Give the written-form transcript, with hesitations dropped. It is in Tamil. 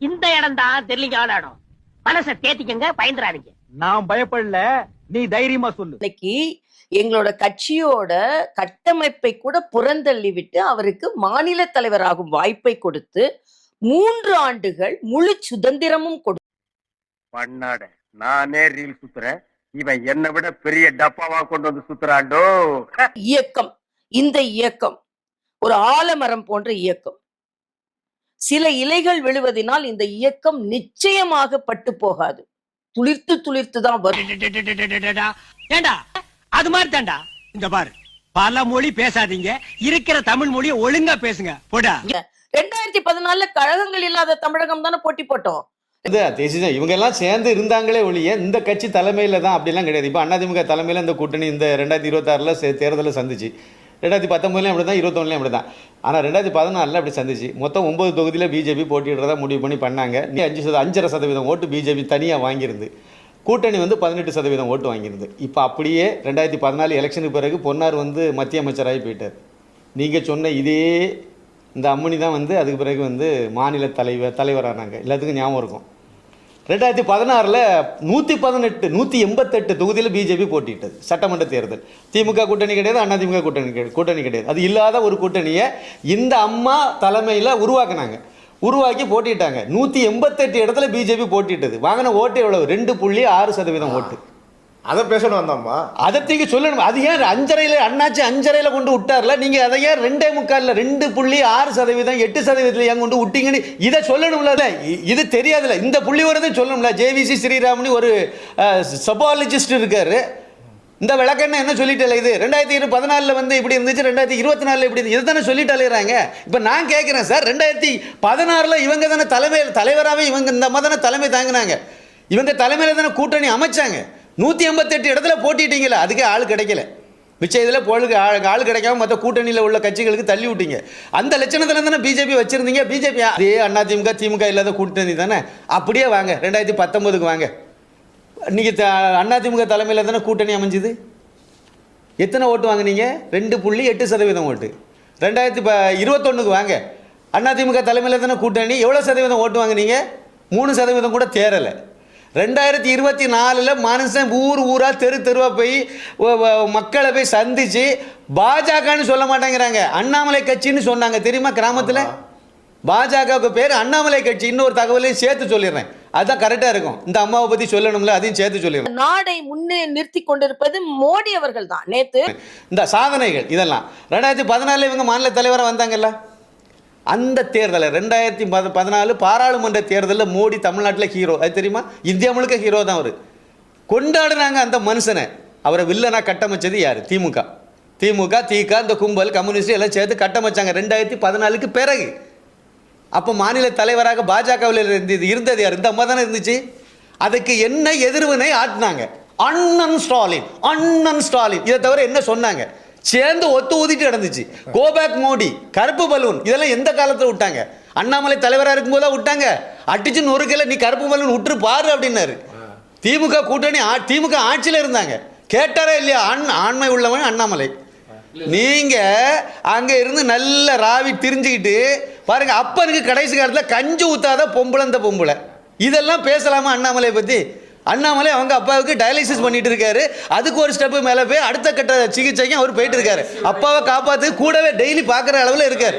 இந்த இடம் தான் தெரியல இடம். மனசை தேத்திக்கங்க, பயந்துறாதீங்க. நான் பயப்படல, நீ தைரியமா சொல்லு. இன்னைக்கு எங்களோட கட்சியோட கட்டமைப்பை கூட புறந்தள்ளி விட்டு அவருக்கு மாநில தலைவராகும் வாய்ப்பை கொடுத்து 3 ஆண்டுகள் முழு சுதந்திரமும் பண்ணாட நானே ரீல் சுத்துறேன், இவன் என்னை விட பெரிய டப்பாவா கொண்டு வந்து சுத்துறாண்டோ. இயக்கம். இந்த இயக்கம் ஒரு ஆலமரம் போன்ற இயக்கம். சில இலைகள் விழுவதினால் இந்த இயக்கம் நிச்சயமாக பட்டு போகாது. துளிர்த்து துளிர்த்து தான் வரும். ஏண்டா அது மாதிரி தாண்டா. இந்த பாரு, பல மொழி பேசாதீங்க, இருக்கிற தமிழ் மொழியை ஒழுங்கா பேசுங்க. போடா. 2014 கழகங்கள் இல்லாத தமிழகம் தானே போட்டி போட்டோம். இவங்க எல்லாம் சேர்ந்து இருந்தாங்களே ஒழிய இந்த கட்சி தலைமையில தான் அப்படிலாம் கிடையாது. இப்போ அதிமுக தலைமையில இந்த கூட்டணி இந்த 2026 தேர்தலில் சந்திச்சு, 2019 அப்படிதான், 21 அப்படிதான். ஆனால் 2014 அப்படி சந்திச்சு மொத்தம் 9 தொகுதியில் பிஜேபி போட்டியிடுறதா முடிவு பண்ணி பண்ணாங்க. 5.5% ஓட்டு பிஜேபி தனியாக வாங்கியிருந்து, கூட்டணி 18% ஓட்டு வாங்கியிருந்து. இப்போ அப்படியே 2014 எலெக்ஷனுக்கு பிறகு பொன்னார் மத்திய அமைச்சராகி போயிட்டார். நீங்கள் சொன்ன இதே இந்த அம்மணி தான் அதுக்கு பிறகு மாநில தலைவரானாங்க. எல்லாத்துக்கும் ஞாபகம் இருக்கும். 2016 118 188 தொகுதியில் பிஜேபி போட்டிட்டது சட்டமன்ற தேர்தல். திமுக கூட்டணி கிடையாது, அதிமுக கூட்டணி கிடையாது. அது இல்லாத ஒரு கூட்டணியை இந்த அம்மா தலைமையில் உருவாக்கி போட்டிட்டாங்க. 188 இடத்துல பிஜேபி போட்டிட்டது. வாங்கின ஓட்டு எவ்வளவு? 2.6% ஓட்டு. அதை பேசணும் வந்தோம்மா, அதை நீங்க சொல்லணும். அது ஏன் 5.5 அண்ணாச்சி 5.5 கொண்டு விட்டார்ல, நீங்க அதை ஏன் 2.25 2.6% 8% ஏன் கொண்டு விட்டீங்கன்னு இதை சொல்லணும்ல. இது தெரியாதுல்ல, இந்த புள்ளி வரதை சொல்லணும்ல. ஜேவிசி ஸ்ரீராமன் ஒரு சபாலஜிஸ்ட் இருக்காரு. இந்த விளக்கண்ண என்ன சொல்லிட்டு இது 2014 இப்படி இருந்துச்சு, 2024 இப்படி இருந்துச்சு, இதை தானே சொல்லிட்டு அலையிறாங்க. இப்போ நான் கேட்குறேன் சார், 2016 இவங்க தானே தலைவராகவே இவங்க இந்த அம்மா தானே தலைமை தாங்கினாங்க. இவங்க தலைமையில் தானே கூட்டணி அமைச்சாங்க. 188 இடத்துல போட்டிட்டீங்களா, அதுக்கே ஆள் கிடைக்கல. மிச்சம் இதில் பொழுது ஆள் கிடைக்காம மற்ற கூட்டணியில் உள்ள கட்சிகளுக்கு தள்ளி விட்டீங்க. அந்த லட்சணத்தில் தானே பிஜேபி வச்சிருந்தீங்க. பிஜேபி அதே அதிமுக திமுக இல்லாத கூட்டணி தானே. அப்படியே வாங்க 2019 வாங்க. இன்னைக்கு அதிமுக தலைமையில் தானே கூட்டணி அமைஞ்சுது. எத்தனை ஓட்டு வாங்கினீங்க? 2.8% ஓட்டு. 2021 வாங்க, அதிமுக தலைமையில் தானே கூட்டணி. எவ்வளோ சதவீதம் ஓட்டு வாங்கினீங்க? 3% கூட தேரலை. 2024 மனுஷன் ஊரா தெருவா போய் மக்களை போய் சந்திச்சு பாஜகன்னு சொல்ல மாட்டேங்கிறாங்க, அண்ணாமலை கட்சின்னு சொன்னாங்க தெரியுமா? கிராமத்தில் பாஜகவுக்கு பேர் அண்ணாமலை கட்சி. இன்னொரு தகவலையும் சேர்த்து சொல்லிடுறேன், அதுதான் கரெக்டா இருக்கும். இந்த அம்மாவை பத்தி சொல்லணும்ல, அதையும் சேர்த்து சொல்லிடுறேன். நாடை முன்னே நிறுத்தி கொண்டிருப்பது மோடி அவர்கள் தான். நேத்து இந்த சாதனைகள் இதெல்லாம் 2014 இவங்க மாநில தலைவராக வந்தாங்கல்ல. அந்த தேர்தலில் 2014 பாராளுமன்ற தேர்தலில் மோடி தமிழ்நாட்டில் ஹீரோ. அது தெரியுமா? இந்தியா முழுக்க ஹீரோ தான் அவர். கொண்டாடுனாங்க அந்த மனுஷனை. அவரை வில்லனா கட்டமைச்சது யார்? திமுக, திக, இந்த கும்பல் கம்யூனிஸ்ட் எல்லாம் சேர்த்து கட்டமைச்சாங்க 2014 பிறகு. அப்போ மாநில தலைவராக பாஜகவில் இருந்தது யார்? இந்த அம்மா தானே இருந்துச்சு. அதுக்கு என்ன எதிர்வினை ஆட்டினாங்க? அண்ணன் ஸ்டாலின். இதை தவிர என்ன சொன்னாங்க? சேர்ந்து ஒத்து ஊதிட்டு நடந்துச்சு. கோபேக் மோடி, கருப்பு பலூன், இதெல்லாம் எந்த காலத்தில் விட்டாங்க? அண்ணாமலை தலைவராக இருக்கும்போது தான் விட்டாங்க. அடிச்சு நொறுக்கல, நீ கருப்பு பலூன் விட்டுரு பாரு அப்படின்னாரு. திமுக கூட்டணி திமுக ஆட்சியில் இருந்தாங்க. கேட்டாரே இல்லையா? ஆண்மை உள்ளவன் அண்ணாமலை. நீங்க அங்க இருந்து நல்ல ராவி திரிஞ்சுக்கிட்டு பாருங்க. அப்பனுக்கு கடைசி காலத்தில் கஞ்சி ஊத்தாத பொம்பளை. இதெல்லாம் பேசலாமா அண்ணாமலை பத்தி? அண்ணாமலை அவங்க அப்பாவுக்கு டயாலிசிஸ் பண்ணிட்டு இருக்காரு. அதுக்கு ஒரு ஸ்டெப் மேல போய் அடுத்த கட்ட சிகிச்சைக்கும் அவர் போயிட்டு இருக்காரு. அப்பாவை காப்பாத்து கூடவே டெய்லி பாக்குற அளவுல இருக்காரு.